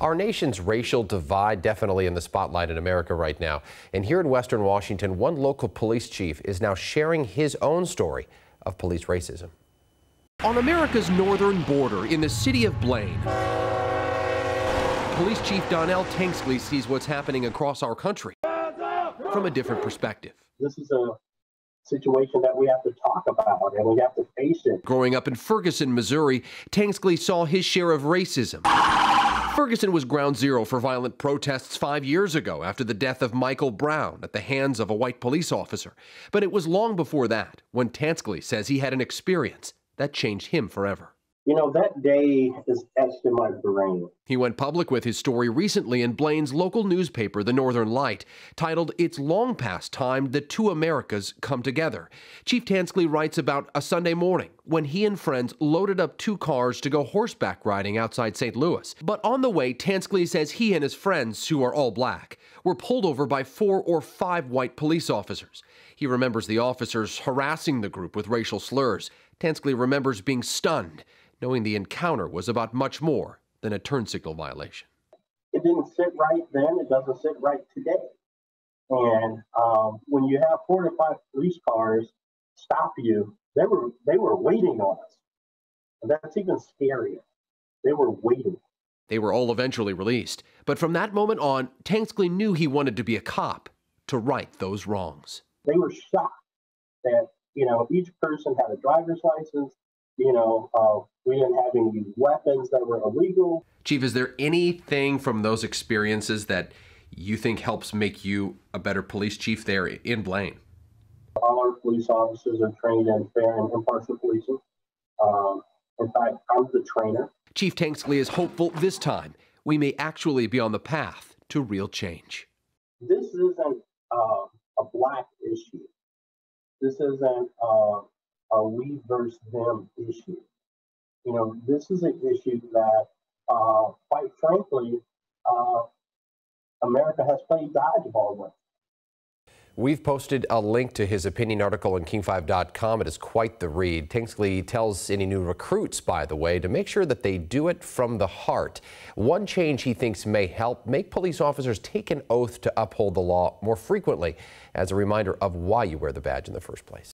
Our nation's racial divide definitely in the spotlight in America right now. And here in Western Washington, one local police chief is now sharing his own story of police racism. On America's northern border in the city of Blaine, Police Chief Donnell Tanksley sees what's happening across our country from a different perspective. This is a situation that we have to talk about and we have to face it. Growing up in Ferguson, Missouri, Tanksley saw his share of racism. Ferguson was ground zero for violent protests 5 years ago after the death of Michael Brown at the hands of a white police officer. But it was long before that when Tanksley says he had an experience that changed him forever. You know, that day is etched in my brain. He went public with his story recently in Blaine's local newspaper, The Northern Light, titled "It's Long Past Time That Two Americas Come Together." Chief Tanksley writes about a Sunday morning when he and friends loaded up 2 cars to go horseback riding outside St. Louis. But on the way, Tanksley says he and his friends, who are all black, were pulled over by 4 or 5 white police officers. He remembers the officers harassing the group with racial slurs. Tanksley remembers being stunned, knowing the encounter was about much more than a turn signal violation. It didn't sit right then, it doesn't sit right today. And when you have 4 to 5 police cars stop you, they were waiting on us. And that's even scarier. They were waiting. They were all eventually released. But from that moment on, Tanksley knew he wanted to be a cop to right those wrongs. They were shocked that, each person had a driver's license. We didn't have any weapons that were illegal. Chief, is there anything from those experiences that you think helps make you a better police chief there in Blaine? All our police officers are trained in fair and impartial policing. In fact, I'm the trainer. Chief Tanksley is hopeful this time we may actually be on the path to real change. This isn't a black issue. This isn't a we versus them issue. This is an issue that, quite frankly, America has played dodgeball with. We've posted a link to his opinion article on King5.com. It is quite the read. Tanksley tells any new recruits, by the way, to make sure that they do it from the heart. One change he thinks may help: make police officers take an oath to uphold the law more frequently as a reminder of why you wear the badge in the first place.